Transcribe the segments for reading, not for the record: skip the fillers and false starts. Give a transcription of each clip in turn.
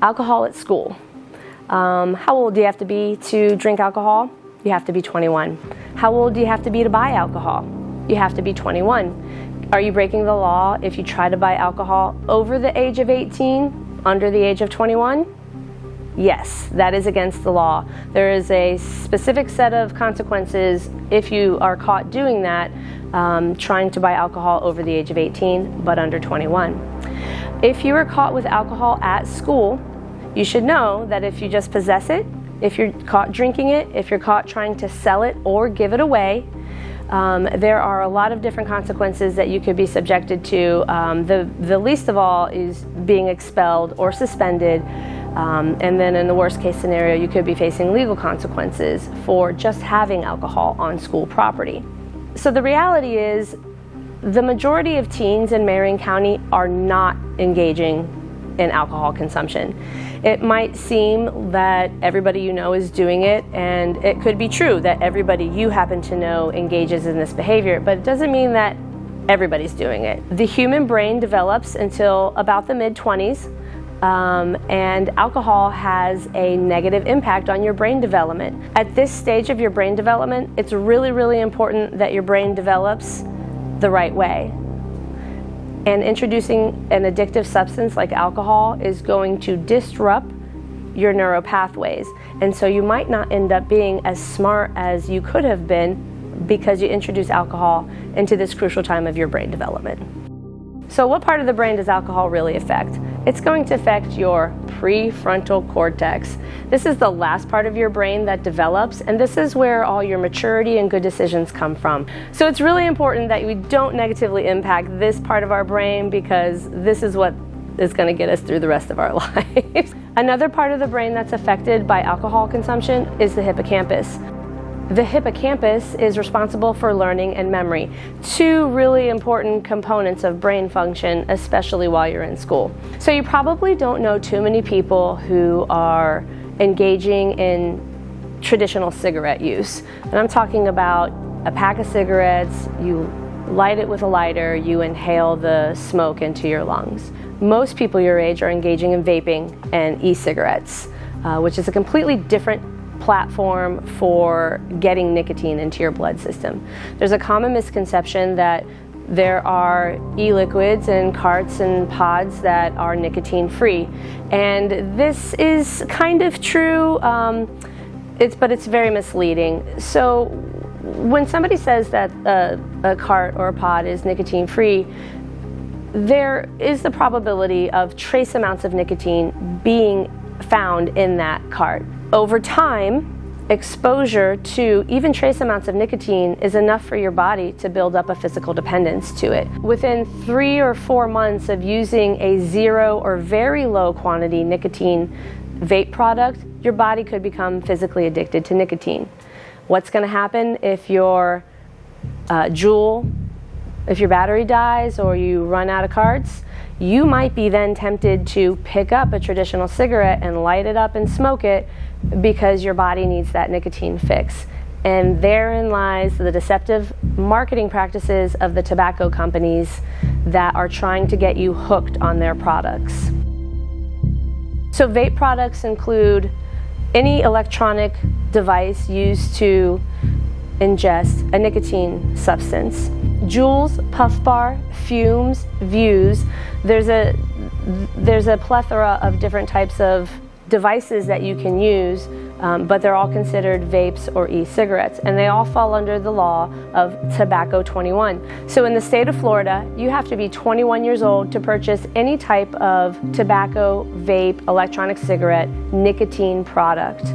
Alcohol at school. How old do you have to be to drink alcohol? You have to be 21. How old do you have to be to buy alcohol? You have to be 21. Are you breaking the law if you try to buy alcohol over the age of 18, under the age of 21? Yes, that is against the law. There is a specific set of consequences if you are caught doing that, trying to buy alcohol over the age of 18 but under 21. If you are caught with alcohol at school, you should know that if you just possess it, if you're caught drinking it, if you're caught trying to sell it or give it away, there are a lot of different consequences that you could be subjected to. The least of all is being expelled or suspended. And then in the worst case scenario, you could be facing legal consequences for just having alcohol on school property. So the reality is the majority of teens in Marion County are not engaging in alcohol consumption. It might seem that everybody you know is doing it, and it could be true that everybody you happen to know engages in this behavior, but it doesn't mean that everybody's doing it. The human brain develops until about the mid-20s. And alcohol has a negative impact on your brain development. At this stage of your brain development, it's really, really important that your brain develops the right way. And introducing an addictive substance like alcohol is going to disrupt your neural pathways. And so you might not end up being as smart as you could have been because you introduce alcohol into this crucial time of your brain development. So what part of the brain does alcohol really affect? It's going to affect your prefrontal cortex. This is the last part of your brain that develops, and this is where all your maturity and good decisions come from. So it's really important that we don't negatively impact this part of our brain, because this is what is going to get us through the rest of our lives. Another part of the brain that's affected by alcohol consumption is the hippocampus. The hippocampus is responsible for learning and memory, two really important components of brain function, especially while you're in school. So you probably don't know too many people who are engaging in traditional cigarette use. And I'm talking about a pack of cigarettes, you light it with a lighter, you inhale the smoke into your lungs. Most people your age are engaging in vaping and e-cigarettes, which is a completely different platform for getting nicotine into your blood system. There's a common misconception that there are e-liquids and carts and pods that are nicotine free, and this is kind of true, but it's very misleading. So when somebody says that a cart or a pod is nicotine free, there is the probability of trace amounts of nicotine being found in that cart. Over time, exposure to even trace amounts of nicotine is enough for your body to build up a physical dependence to it. Within 3 or 4 months of using a 0 or very low quantity nicotine vape product, your body could become physically addicted to nicotine. What's going to happen if your if your battery dies or you run out of carts? You might be then tempted to pick up a traditional cigarette and light it up and smoke it because your body needs that nicotine fix. And therein lies the deceptive marketing practices of the tobacco companies that are trying to get you hooked on their products. So vape products include any electronic device used to ingest a nicotine substance. Juuls, Puff Bar, Fumes, Vuse. There's a plethora of different types of devices that you can use, but they're all considered vapes or e-cigarettes, and they all fall under the law of Tobacco 21. So in the state of Florida, you have to be 21 years old to purchase any type of tobacco, vape, electronic cigarette, nicotine product.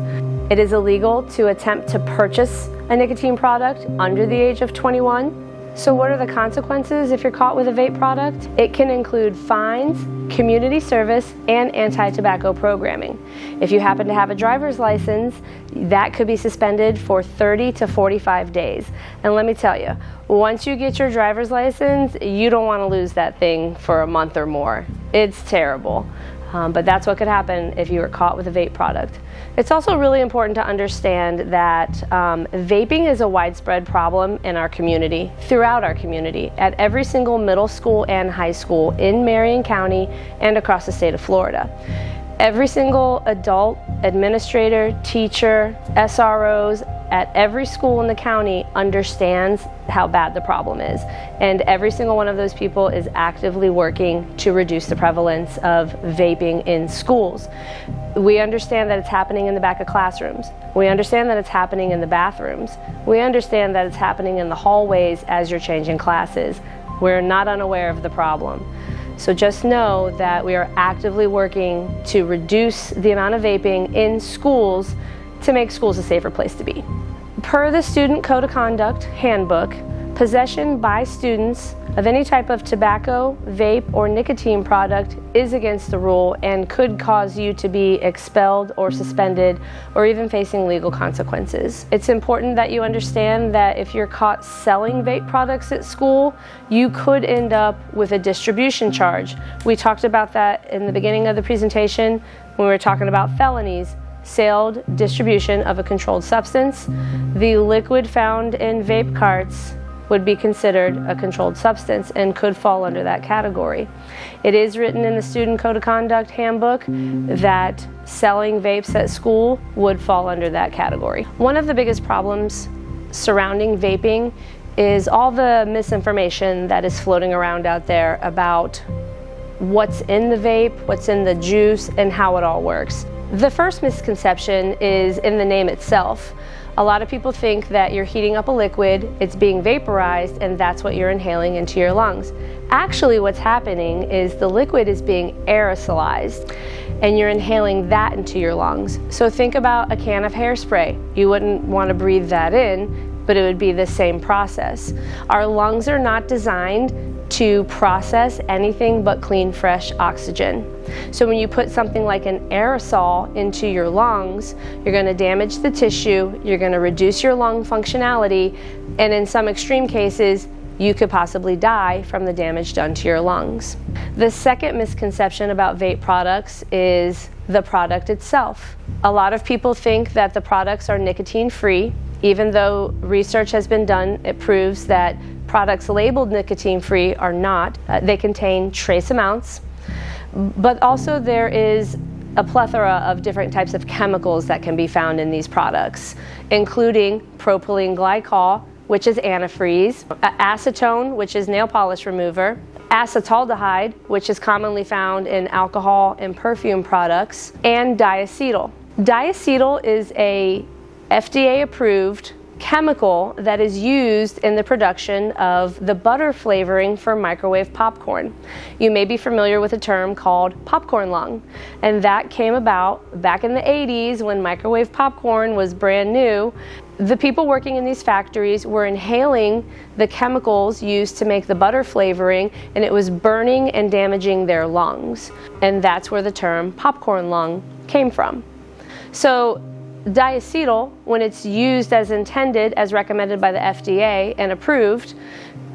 It is illegal to attempt to purchase a nicotine product under the age of 21. So what are the consequences if you're caught with a vape product? It can include fines, community service, and anti-tobacco programming. If you happen to have a driver's license, that could be suspended for 30 to 45 days. And let me tell you, once you get your driver's license, you don't want to lose that thing for a month or more. It's terrible. But that's what could happen if you were caught with a vape product. It's also really important to understand that vaping is a widespread problem in our community, throughout our community, at every single middle school and high school in Marion County and across the state of Florida. Every single adult, administrator, teacher, SROs at every school in the county understands how bad the problem is. And every single one of those people is actively working to reduce the prevalence of vaping in schools. We understand that it's happening in the back of classrooms. We understand that it's happening in the bathrooms. We understand that it's happening in the hallways as you're changing classes. We're not unaware of the problem. So just know that we are actively working to reduce the amount of vaping in schools to make schools a safer place to be. Per the Student Code of Conduct Handbook, possession by students of any type of tobacco, vape, or nicotine product is against the rule and could cause you to be expelled or suspended or even facing legal consequences. It's important that you understand that if you're caught selling vape products at school, you could end up with a distribution charge. We talked about that in the beginning of the presentation when we were talking about felonies. Sale, distribution of a controlled substance. The liquid found in vape carts would be considered a controlled substance and could fall under that category. It is written in the Student Code of Conduct Handbook that selling vapes at school would fall under that category. One of the biggest problems surrounding vaping is all the misinformation that is floating around out there about what's in the vape, what's in the juice, and how it all works. The first misconception is in the name itself. A lot of people think that you're heating up a liquid, it's being vaporized, and that's what you're inhaling into your lungs. Actually, what's happening is the liquid is being aerosolized, and you're inhaling that into your lungs. So think about a can of hairspray. You wouldn't want to breathe that in, but it would be the same process. Our lungs are not designed to process anything but clean, fresh oxygen. So when you put something like an aerosol into your lungs, you're going to damage the tissue, you're going to reduce your lung functionality, and in some extreme cases, you could possibly die from the damage done to your lungs. The second misconception about vape products is the product itself. A lot of people think that the products are nicotine-free, even though research has been done, it proves that products labeled nicotine-free are not. They contain trace amounts, but also there is a plethora of different types of chemicals that can be found in these products, including propylene glycol, which is antifreeze, acetone, which is nail polish remover, acetaldehyde, which is commonly found in alcohol and perfume products, and diacetyl. Diacetyl is a FDA-approved chemical that is used in the production of the butter flavoring for microwave popcorn. You may be familiar with a term called popcorn lung, and that came about back in the 80s when microwave popcorn was brand new. The people working in these factories were inhaling the chemicals used to make the butter flavoring, and it was burning and damaging their lungs. And that's where the term popcorn lung came from. So diacetyl, when it's used as intended, as recommended by the FDA and approved,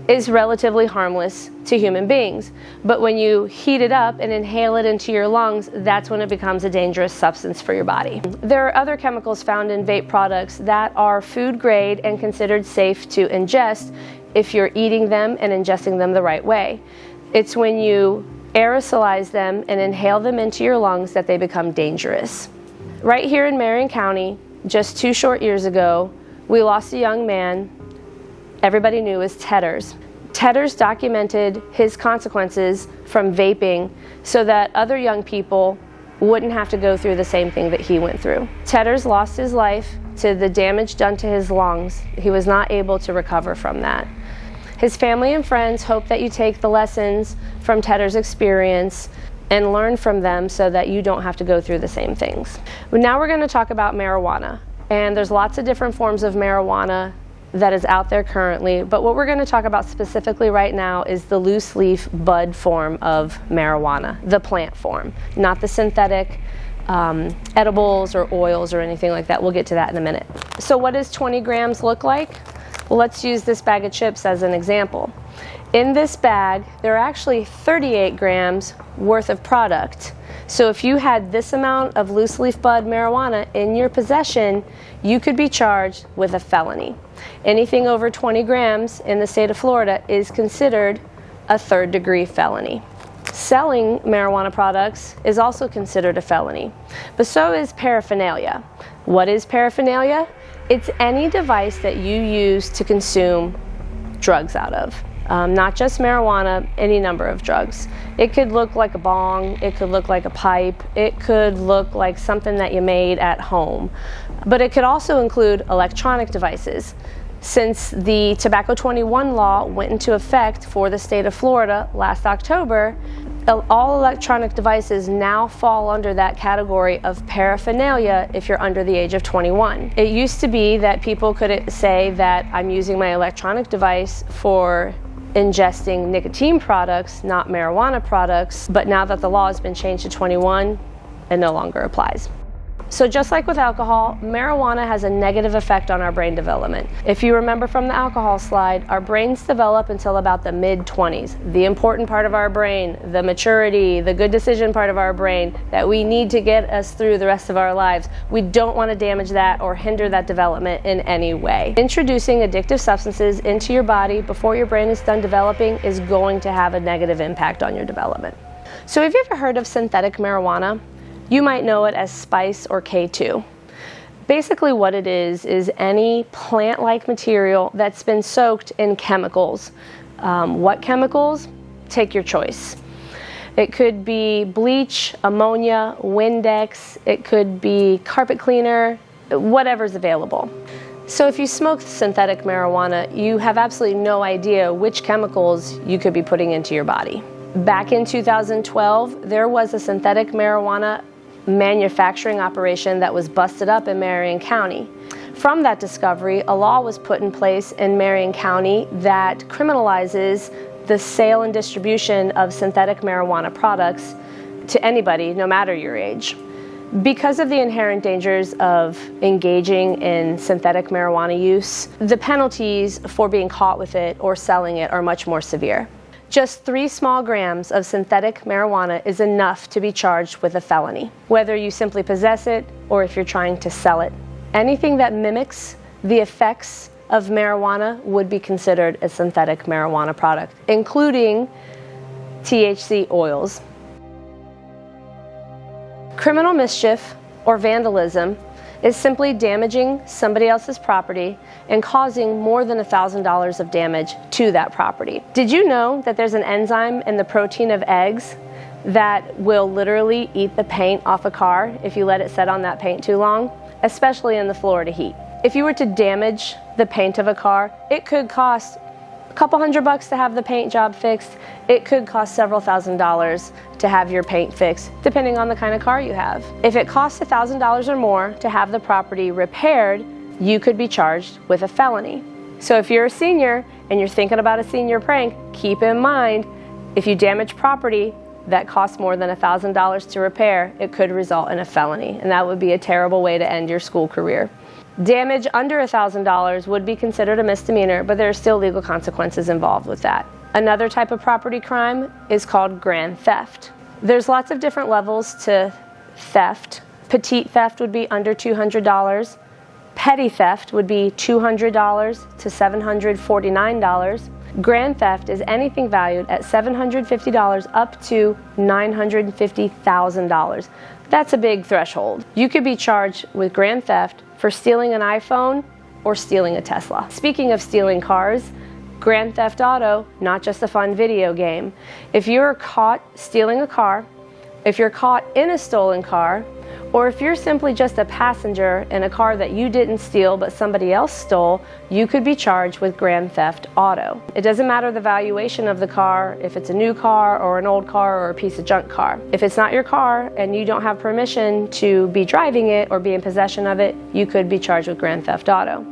is relatively harmless to human beings. But when you heat it up and inhale it into your lungs, that's when it becomes a dangerous substance for your body. There are other chemicals found in vape products that are food grade and considered safe to ingest if you're eating them and ingesting them the right way. It's when you aerosolize them and inhale them into your lungs that they become dangerous. Right here in Marion County, just 2 short years ago, we lost a young man everybody knew as Tedders. Tedders documented his consequences from vaping so that other young people wouldn't have to go through the same thing that he went through. Tedders lost his life to the damage done to his lungs. He was not able to recover from that. His family and friends hope that you take the lessons from Tedders' experience and learn from them so that you don't have to go through the same things. But now we're going to talk about marijuana. And there's lots of different forms of marijuana that is out there currently, but what we're going to talk about specifically right now is the loose leaf bud form of marijuana, the plant form, not the synthetic edibles or oils or anything like that. We'll get to that in a minute. So what does 20 grams look like? Well, let's use this bag of chips as an example. In this bag, there are actually 38 grams worth of product. So if you had this amount of loose leaf bud marijuana in your possession, you could be charged with a felony. Anything over 20 grams in the state of Florida is considered a third-degree felony. Selling marijuana products is also considered a felony, but so is paraphernalia. What is paraphernalia? It's any device that you use to consume drugs out of. Not just marijuana, any number of drugs. It could look like a bong, it could look like a pipe, it could look like something that you made at home. But it could also include electronic devices. Since the Tobacco 21 law went into effect for the state of Florida last October, all electronic devices now fall under that category of paraphernalia if you're under the age of 21. It used to be that people could say that I'm using my electronic device for ingesting nicotine products, not marijuana products, but now that the law has been changed to 21, it no longer applies. So just like with alcohol, marijuana has a negative effect on our brain development. If you remember from the alcohol slide, our brains develop until about the mid-20s. The important part of our brain, the maturity, the good decision part of our brain that we need to get us through the rest of our lives. We don't want to damage that or hinder that development in any way. Introducing addictive substances into your body before your brain is done developing is going to have a negative impact on your development. So have you ever heard of synthetic marijuana? You might know it as spice or K2. Basically what it is any plant-like material that's been soaked in chemicals. What chemicals? Take your choice. It could be bleach, ammonia, Windex, it could be carpet cleaner, whatever's available. So if you smoke synthetic marijuana, you have absolutely no idea which chemicals you could be putting into your body. Back in 2012, there was a synthetic marijuana manufacturing operation that was busted up in Marion County. From that discovery, a law was put in place in Marion County that criminalizes the sale and distribution of synthetic marijuana products to anybody, no matter your age. Because of the inherent dangers of engaging in synthetic marijuana use, the penalties for being caught with it or selling it are much more severe. Just 3 small grams of synthetic marijuana is enough to be charged with a felony, whether you simply possess it or if you're trying to sell it. Anything that mimics the effects of marijuana would be considered a synthetic marijuana product, including THC oils. Criminal mischief or vandalism is simply damaging somebody else's property and causing more than $1,000 of damage to that property. Did you know that there's an enzyme in the protein of eggs that will literally eat the paint off a car if you let it set on that paint too long, especially in the Florida heat? If you were to damage the paint of a car, it could cost a couple $100 to have the paint job fixed. It could cost several $1,000s to have your paint fixed, depending on the kind of car you have. If it costs $1,000 or more to have the property repaired, you could be charged with a felony. So if you're a senior and you're thinking about a senior prank, keep in mind, if you damage property that costs more than $1,000 to repair, it could result in a felony, and that would be a terrible way to end your school career. Damage under $1,000 would be considered a misdemeanor, but there are still legal consequences involved with that. Another type of property crime is called grand theft. There's lots of different levels to theft. Petite theft would be under $200. Petty theft would be $200 to $749. Grand theft is anything valued at $750 up to $950,000. That's a big threshold. You could be charged with grand theft for stealing an iPhone or stealing a Tesla. Speaking of stealing cars, Grand Theft Auto, not just a fun video game. If you're caught stealing a car, if you're caught in a stolen car, or if you're simply just a passenger in a car that you didn't steal but somebody else stole, you could be charged with Grand Theft Auto. It doesn't matter the valuation of the car, if it's a new car or an old car or a piece of junk car. If it's not your car and you don't have permission to be driving it or be in possession of it, you could be charged with Grand Theft Auto.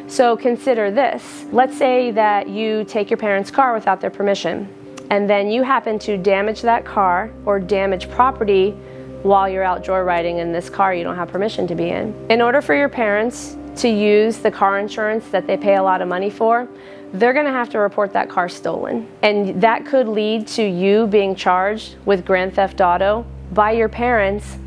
So consider this. Let's say that you take your parents' car without their permission, and then you happen to damage that car or damage property while you're out joyriding in this car you don't have permission to be in. In order for your parents to use the car insurance that they pay a lot of money for, they're going to have to report that car stolen. And that could lead to you being charged with Grand Theft Auto by your parents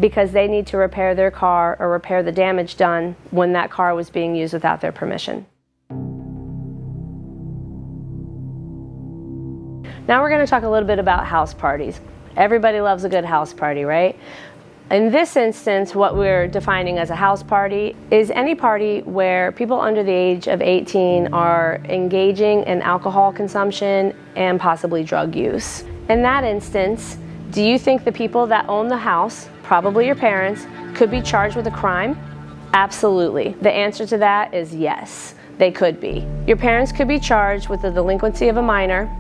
because they need to repair their car or repair the damage done when that car was being used without their permission. Now we're going to talk a little bit about house parties. Everybody loves a good house party, right? In this instance, what we're defining as a house party is any party where people under the age of 18 are engaging in alcohol consumption and possibly drug use. In that instance, do you think the people that own the house, probably your parents, could be charged with a crime? Absolutely. The answer to that is yes, they could be. Your parents could be charged with the delinquency of a minor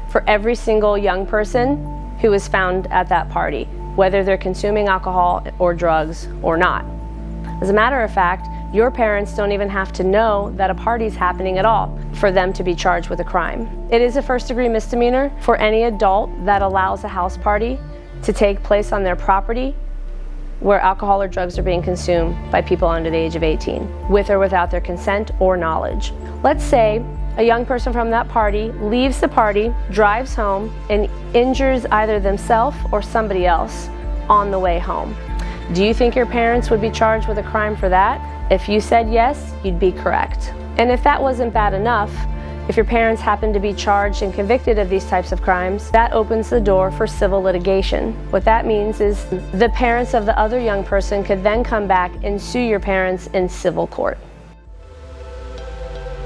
for every single young person who is found at that party, whether they're consuming alcohol or drugs or not. As a matter of fact, your parents don't even have to know that a party's happening at all for them to be charged with a crime. It is a first-degree misdemeanor for any adult that allows a house party to take place on their property where alcohol or drugs are being consumed by people under the age of 18, with or without their consent or knowledge. Let's say a young person from that party leaves the party, drives home, and injures either themselves or somebody else on the way home. Do you think your parents would be charged with a crime for that? If you said yes, you'd be correct. And if that wasn't bad enough, if your parents happen to be charged and convicted of these types of crimes, that opens the door for civil litigation. What that means is the parents of the other young person could then come back and sue your parents in civil court.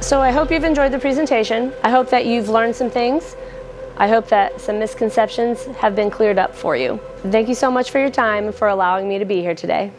So I hope you've enjoyed the presentation. I hope that you've learned some things. I hope that some misconceptions have been cleared up for you. Thank you so much for your time and for allowing me to be here today.